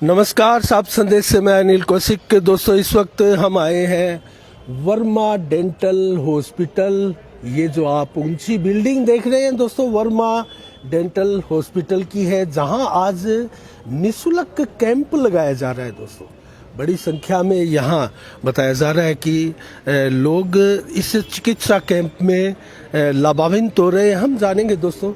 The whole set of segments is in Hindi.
नमस्कार, साफ संदेश से मैं अनिल कौशिक। दोस्तों, इस वक्त हम आए हैं वर्मा डेंटल हॉस्पिटल। ये जो आप ऊंची बिल्डिंग देख रहे हैं दोस्तों, वर्मा डेंटल हॉस्पिटल की है, जहां आज निःशुल्क कैंप लगाया जा रहा है। दोस्तों, बड़ी संख्या में यहाँ बताया जा रहा है कि लोग इस चिकित्सा कैंप में लाभान्वित हो रहे हैं। हम जानेंगे दोस्तों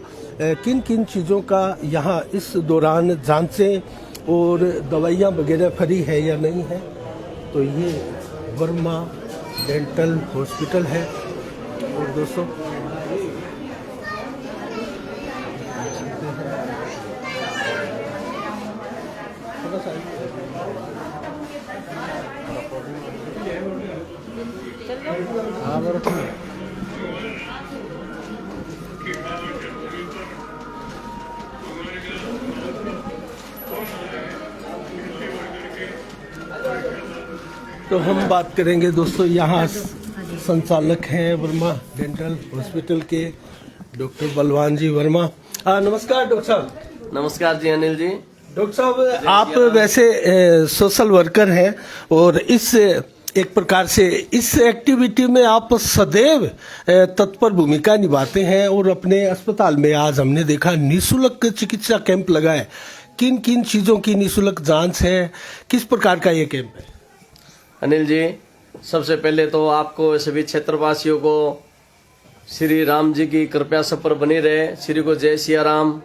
किन किन चीज़ों का यहाँ इस दौरान जांचें और दवाइयाँ वगैरह फ्री है या नहीं है। तो ये वर्मा डेंटल हॉस्पिटल है। और दोस्तों तो हम बात करेंगे दोस्तों, यहाँ संचालक हैं वर्मा डेंटल हॉस्पिटल के डॉक्टर बलवान जी वर्मा। नमस्कार डॉक्टर साहब। नमस्कार जी अनिल जी। डॉक्टर साहब, आप वैसे सोशल वर्कर हैं और इस एक प्रकार से इस एक्टिविटी में आप सदैव तत्पर भूमिका निभाते हैं और अपने अस्पताल में आज हमने देखा निःशुल्क चिकित्सा कैंप लगा है। किन किन चीज़ों की निःशुल्क जांच है, किस प्रकार का ये कैंप है? अनिल जी, सबसे पहले तो आपको सभी क्षेत्रवासियों को श्री राम जी की कृपा सब पर बनी रहे। श्री को जय सिया राम।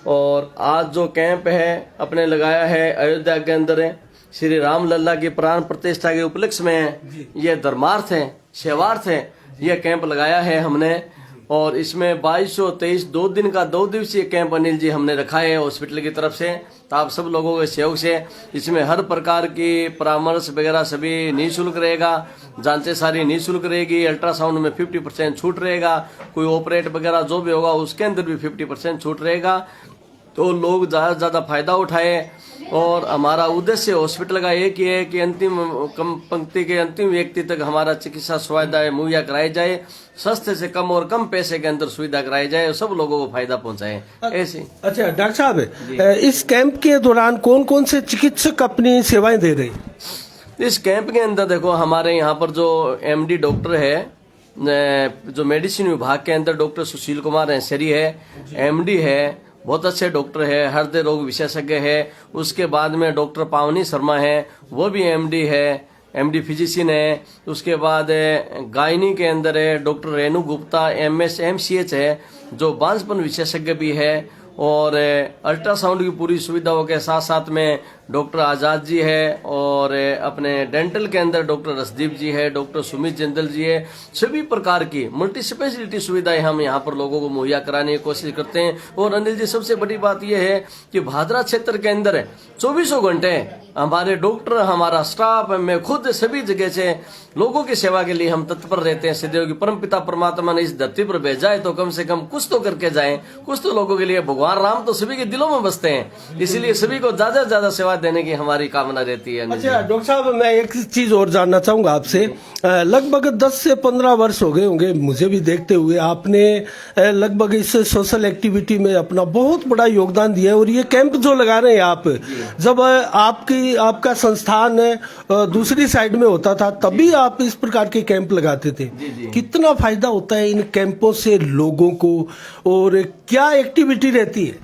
और आज जो कैंप है अपने लगाया है अयोध्या के अंदर है, श्री राम लल्ला की प्राण प्रतिष्ठा के उपलक्ष्य में है। ये धर्मार्थ है, सेवार्थ है, यह कैंप लगाया है हमने। और इसमें 2223 2 दिन का 2 दिवसीय कैंप अनिल जी हमने रखा है हॉस्पिटल की तरफ से। तो आप सब लोगों के सहयोग से इसमें हर प्रकार की परामर्श वगैरह सभी निःशुल्क रहेगा। जांचें सारी निःशुल्क रहेगी। अल्ट्रासाउंड में 50% छूट रहेगा। कोई ऑपरेट वगैरह जो भी होगा उसके अंदर भी 50% छूट रहेगा। तो लोग ज़्यादा से ज़्यादा फायदा उठाए। और हमारा उद्देश्य हॉस्पिटल का एक ही है कि अंतिम पंक्ति के अंतिम व्यक्ति तक हमारा चिकित्सा सुविधाएं मुहैया कराई जाए, सस्ते से कम और कम पैसे के अंदर सुविधा कराई जाए और सब लोगों को फायदा पहुंचाए ऐसे। अच्छा डॉक्टर साहब, इस कैंप के दौरान कौन कौन से चिकित्सक अपनी सेवाएं दे रहे हैं? इस कैंप के अंदर देखो, हमारे यहाँ पर जो MD डॉक्टर है, जो मेडिसिन विभाग के अंदर डॉक्टर सुशील कुमार हैंसरी है, MD है, बहुत अच्छे डॉक्टर है, हृदय रोग विशेषज्ञ है। उसके बाद में डॉक्टर पावनी शर्मा है, वो भी MD है, MD फिजिशियन है। उसके बाद गायनी के अंदर है doctor Renu Gupta, MS MCH है, जो बांझपन विशेषज्ञ भी है। और अल्ट्रासाउंड की पूरी सुविधाओं के साथ साथ में डॉक्टर आजाद जी है। और अपने डेंटल के अंदर डॉक्टर रसदीप जी है, डॉक्टर सुमित जिंदल जी है। सभी प्रकार की मल्टी स्पेशलिटी सुविधाएं हम यहाँ पर लोगों को मुहैया कराने की कोशिश करते हैं। और अनिल जी, सबसे बड़ी बात यह है कि भादरा क्षेत्र के अंदर 24 घंटे हमारे डॉक्टर, हमारा स्टाफ, मैं खुद सभी जगह से लोगों की सेवा के लिए हम तत्पर रहते हैं। सदैव की परमपिता परमात्मा ने इस धरती पर भेजा है तो कम से कम कुछ तो करके जाएं, कुछ तो लोगों के लिए। भगवान राम तो सभी के दिलों में बसते हैं, इसीलिए सभी को ज्यादा से ज्यादा सेवा देने की हमारी कामना रहती है। अच्छा डॉक्टर साहब, मैं एक चीज और जानना चाहूंगा आपसे। लगभग 10 से 15 वर्ष हो गए होंगे मुझे भी देखते हुए। आपने लगभग इस सोशल एक्टिविटी में अपना बहुत बड़ा योगदान दिया है। और ये कैंप जो लगा रहे हैं आप, जब आपका संस्थान दूसरी साइड में होता था तभी आप इस प्रकार के कैंप लगाते थे। कितना फायदा होता है इन कैंपों से लोगों को, और क्या एक्टिविटी रहती है?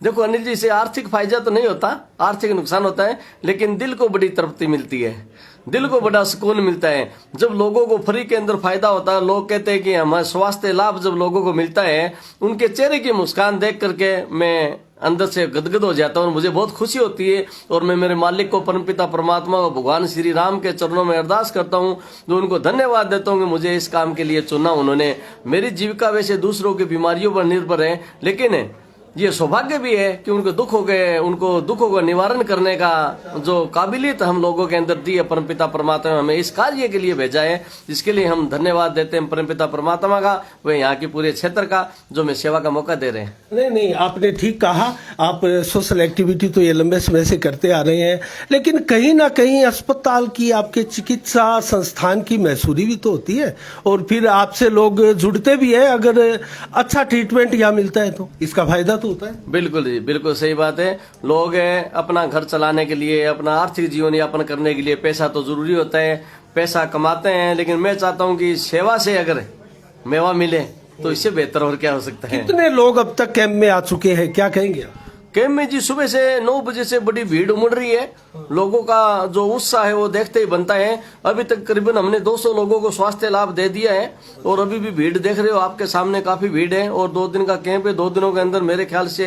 देखो अनिल जी, इसे आर्थिक फायदा तो नहीं होता, आर्थिक नुकसान होता है, लेकिन दिल को बड़ी तृप्ति मिलती है, दिल को बड़ा सुकून मिलता है जब लोगों को फ्री के अंदर फायदा होता है। लोग कहते हैं कि हमारा स्वास्थ्य लाभ जब लोगों को मिलता है, उनके चेहरे की मुस्कान देख करके मैं अंदर से गदगद हो जाता हूँ, मुझे बहुत खुशी होती है। और मैं मेरे मालिक को, परमपिता परमात्मा को, भगवान श्री राम के चरणों में अरदास करता हूँ, जो उनको धन्यवाद देता हूँ कि मुझे इस काम के लिए चुना उन्होंने। मेरी जीविका वैसे दूसरों की बीमारियों पर निर्भर है, लेकिन ये सौभाग्य भी है कि उनको दुख हो गए, उनको दुखों का निवारण करने का जो काबिलियत हम लोगों के अंदर दी है परमपिता परमात्मा ने हमें इस कार्य के लिए भेजा है, जिसके लिए हम धन्यवाद देते हैं परमपिता परमात्मा का, वे यहाँ की पूरे क्षेत्र का, जो हमें सेवा का मौका दे रहे हैं। नहीं, आपने ठीक कहा। आप सोशल एक्टिविटी तो ये लंबे समय से करते आ रहे हैं, लेकिन कहीं ना कहीं अस्पताल की, आपके चिकित्सा संस्थान की मैसूरी भी तो होती है, और फिर आपसे लोग जुड़ते भी है। अगर अच्छा ट्रीटमेंट यहाँ मिलता है तो इसका फायदा तो होता है। बिल्कुल जी, बिल्कुल सही बात है। लोग अपना घर चलाने के लिए, अपना आर्थिक जीवन यापन करने के लिए पैसा तो जरूरी होता है, पैसा कमाते हैं, लेकिन मैं चाहता हूं कि सेवा से अगर मेवा मिले तो इससे बेहतर और क्या हो सकता है। कितने लोग अब तक कैंप में आ चुके हैं, क्या कहेंगे आप? कैंप में जी सुबह से 9 बजे से बड़ी भीड़ उमड़ रही है। लोगों का जो उत्साह है वो देखते ही बनता है। अभी तक करीबन हमने 200 लोगों को स्वास्थ्य लाभ दे दिया है और अभी भी भीड़ देख रहे हो, आपके सामने काफी भीड़ है। और 2 दिन का कैंप है, 2 दिनों के अंदर मेरे ख्याल से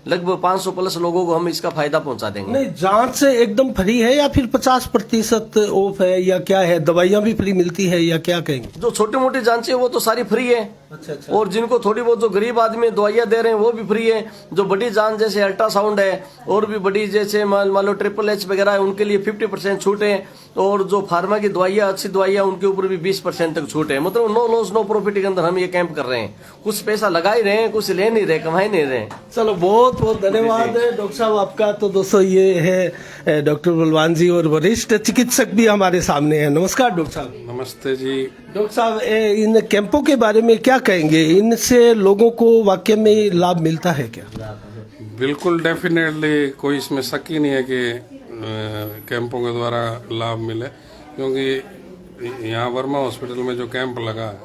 लगभग 500 प्लस लोगों को हम इसका फायदा पहुंचा देंगे। नहीं, जांच से एकदम फ्री है या फिर 50% ऑफ है या क्या है? दवाइयां भी फ्री मिलती है या क्या कहेंगे? जो छोटी मोटी जांचें वो तो सारी फ्री है। अच्छा। और जिनको थोड़ी बहुत जो गरीब आदमी दवाइयां दे रहे हैं वो भी फ्री है। जो बड़ी जांच जैसे अल्ट्रासाउंड है और भी बड़ी जैसे मान लो HHH वगैरह है, उनके लिए 50% छूट है। और जो फार्मा की दवाइयां, अच्छी दवाइयां, उनके ऊपर भी 20% तक छूट है। मतलब नो लॉस नो प्रॉफिट के अंदर हम ये कैंप कर रहे हैं। कुछ पैसा लगा ही रहे हैं, कुछ ले नहीं रहे, कमा ही नहीं रहे। चलो, बहुत बहुत धन्यवाद डॉक्टर साहब आपका। तो दोस्तों, ये है डॉक्टर बलवान जी और वरिष्ठ चिकित्सक भी हमारे सामने हैं। नमस्कार डॉक्टर साहब। नमस्ते जी। डॉक्टर साहब, इन कैंपों के बारे में क्या कहेंगे? इनसे लोगों को वाकई में लाभ मिलता है क्या? बिल्कुल डेफिनेटली, कोई इसमें शक ही नहीं है कि कैंपों के द्वारा लाभ मिले, क्योंकि यहाँ वर्मा हॉस्पिटल में जो कैंप लगा है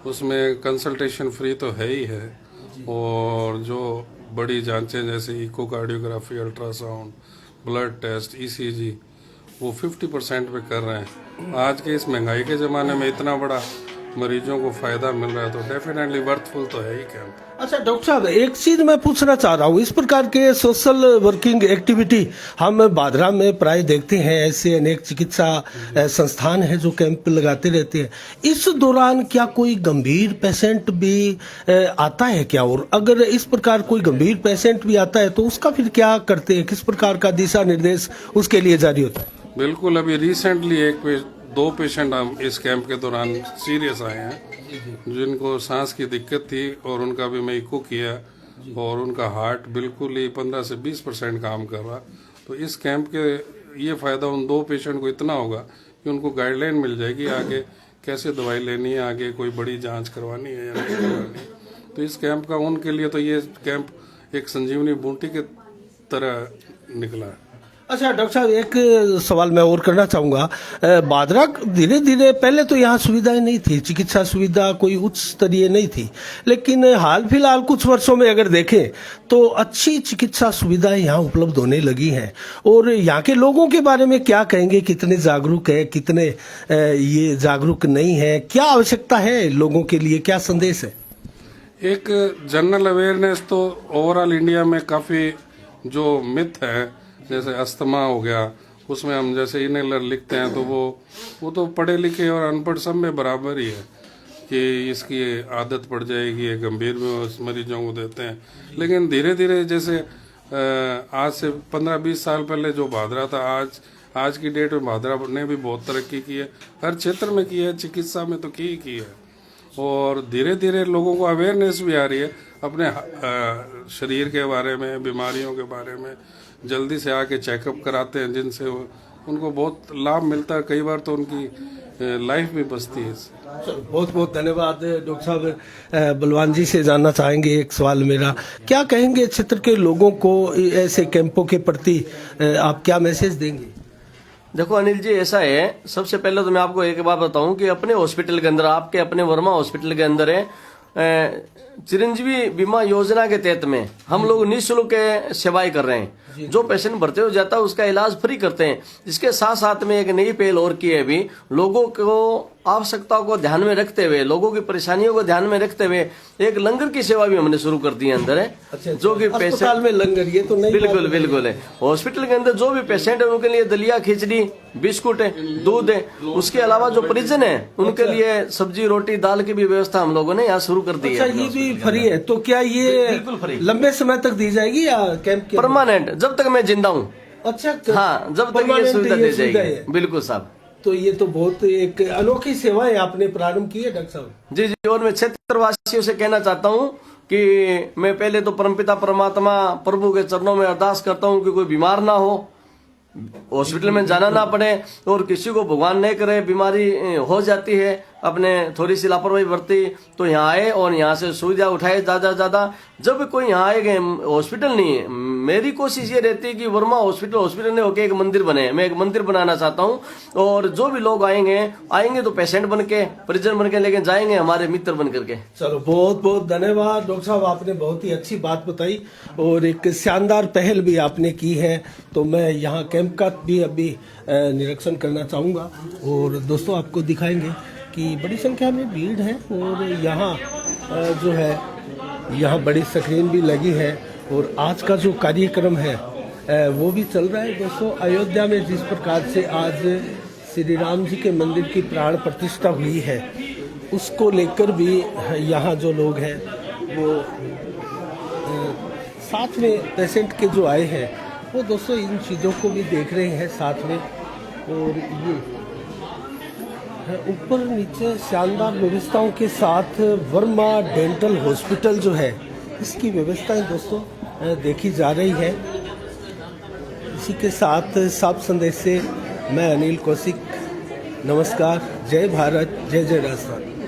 उसमें कंसल्टेशन फ्री तो है ही है। और जो बड़ी जांचें जैसे echocardiography, ultrasound, blood test, ECG वो 50% पे कर रहे हैं। आज के इस महंगाई के ज़माने में इतना बड़ा मरीजों को फायदा मिल रहा है तो डेफिनेटली वर्थफुल तो है ही कैंप। अच्छा डॉक्टर साहब, एक चीज मैं पूछना चाह रहा हूँ। इस प्रकार के सोशल वर्किंग एक्टिविटी हम बादरा में प्राय देखते हैं। ऐसे अनेक चिकित्सा संस्थान है जो कैंप लगाते रहते हैं। इस दौरान क्या कोई गंभीर पेशेंट भी आता है क्या? और अगर इस प्रकार कोई गंभीर पेशेंट भी आता है तो उसका फिर क्या करते हैं? किस प्रकार का दिशा निर्देश उसके लिए जारी होता है? बिल्कुल, अभी रिसेंटली 2 पेशेंट हम इस कैंप के दौरान सीरियस आए हैं, जिनको सांस की दिक्कत थी और उनका भी मैं इको किया और उनका हार्ट बिल्कुल ही 15 से 20% काम कर रहा। तो इस कैंप के ये फ़ायदा उन 2 पेशेंट को इतना होगा कि उनको गाइडलाइन मिल जाएगी आगे कैसे दवाई लेनी है, आगे कोई बड़ी जांच करवानी है या नहीं करवानी। तो इस कैंप का उनके लिए तो ये कैंप एक संजीवनी बूटी के तरह निकला है। अच्छा डॉक्टर साहब, एक सवाल मैं और करना चाहूँगा। बादरा धीरे धीरे, पहले तो यहाँ सुविधाएं नहीं थी, चिकित्सा सुविधा कोई उच्च स्तरीय नहीं थी, लेकिन हाल फिलहाल कुछ वर्षों में अगर देखें तो अच्छी चिकित्सा सुविधाएं यहाँ उपलब्ध होने लगी हैं। और यहाँ के लोगों के बारे में क्या कहेंगे? कितने जागरूक है, कितने ये जागरूक नहीं है? क्या आवश्यकता है लोगों के लिए, क्या संदेश है? एक जनरल अवेयरनेस तो ओवरऑल इंडिया में काफ़ी जो मिथ है, जैसे अस्थमा हो गया, उसमें हम जैसे इनहेलर लिखते हैं तो वो तो पढ़े लिखे और अनपढ़ सब में बराबर ही है कि इसकी आदत पड़ जाएगी, ये गंभीर मरीजों को देते हैं। लेकिन धीरे धीरे जैसे आज से 15-20 साल पहले जो भादरा था, आज की डेट में भादरा ने भी बहुत तरक्की की है, हर क्षेत्र में की है, चिकित्सा में तो की है। और धीरे धीरे लोगों को अवेयरनेस भी आ रही है अपने शरीर के बारे में, बीमारियों के बारे में। जल्दी से आके चेकअप कराते हैं, जिनसे उनको बहुत लाभ मिलता है। कई बार तो उनकी लाइफ भी बचती है। बहुत बहुत धन्यवाद डॉक्टर साहब। बलवान जी से जानना चाहेंगे, एक सवाल मेरा, क्या कहेंगे क्षेत्र के लोगों को ऐसे कैंपों के प्रति आप क्या मैसेज देंगे? देखो अनिल जी, ऐसा है, सबसे पहले तो मैं आपको एक बात बताऊं कि अपने हॉस्पिटल के अंदर, आपके अपने वर्मा हॉस्पिटल के अंदर है चिरंजीवी बीमा योजना के तहत में हम लोग निःशुल्क सेवाएं कर रहे हैं। जो पेशेंट भर्ती हो जाता है उसका इलाज फ्री करते हैं। इसके साथ साथ में एक नई पहल और की है अभी, लोगों को आवश्यकताओं को ध्यान में रखते हुए, लोगों की परेशानियों को ध्यान में रखते हुए एक लंगर की सेवा भी हमने शुरू कर दी है अंदर है। जो कि अस्पताल में लंगर, ये तो नहीं? बिल्कुल है। हॉस्पिटल के अंदर जो भी पेशेंट है उनके लिए दलिया, खिचड़ी, बिस्कुट है, दूध है। उसके अलावा जो परिजन है उनके लिए सब्जी, रोटी, दाल की भी व्यवस्था हम लोगों ने यहाँ शुरू कर दी है। ये भी फ्री है? तो क्या ये बिल्कुल फ्री, लंबे समय तक दी जाएगी या कैंप के? परमानेंट, जब तक मैं जिंदा हूँ। अच्छा, हाँ, जब तक ये सुविधा दी जाएगी। बिल्कुल साहब। तो ये तो बहुत एक अनोखी सेवा है आपने प्रारंभ की है डॉक्टर साहब। जी। और मैं क्षेत्रवासियों से कहना चाहता हूँ कि मैं पहले तो परमपिता परमात्मा प्रभु के चरणों में अरदास करता हूँ कि कोई बीमार ना हो, हॉस्पिटल में जाना ना पड़े, और किसी को भगवान नहीं करे बीमारी हो जाती है अपने थोड़ी सी लापरवाही बरती तो यहाँ आए और यहाँ से सुविधा उठाए ज्यादा। जब कोई यहाँ आएगा, हॉस्पिटल नहीं है, मेरी कोशिश ये रहती है कि वर्मा हॉस्पिटल ने होके एक मंदिर बने। मैं एक मंदिर बनाना चाहता हूँ और जो भी लोग आएंगे तो पेशेंट बन के, परिजन बन के, लेकिन जाएंगे हमारे मित्र बन करके। चलो, बहुत बहुत धन्यवाद डॉक्टर साहब, आपने बहुत ही अच्छी बात बताई और एक शानदार पहल भी आपने की है। तो मैं यहाँ कैंप का भी अभी निरीक्षण करना चाहूँगा और दोस्तों आपको दिखाएंगे कि बड़ी संख्या में भीड़ है और यहाँ जो है यहाँ बड़ी स्क्रीन भी लगी है और आज का जो कार्यक्रम है वो भी चल रहा है। दोस्तों, अयोध्या में जिस प्रकार से आज श्री राम जी के मंदिर की प्राण प्रतिष्ठा हुई है, उसको लेकर भी यहाँ जो लोग हैं वो साथ में पेशेंट के जो आए हैं वो दोस्तों इन चीज़ों को भी देख रहे हैं साथ में। और ये ऊपर नीचे शानदार व्यवस्थाओं के साथ वर्मा डेंटल हॉस्पिटल जो है, इसकी व्यवस्थाएं दोस्तों देखी जा रही है। इसी के साथ साफ संदेश से मैं अनिल कौशिक, नमस्कार, जय भारत, जय जय राजस्थान।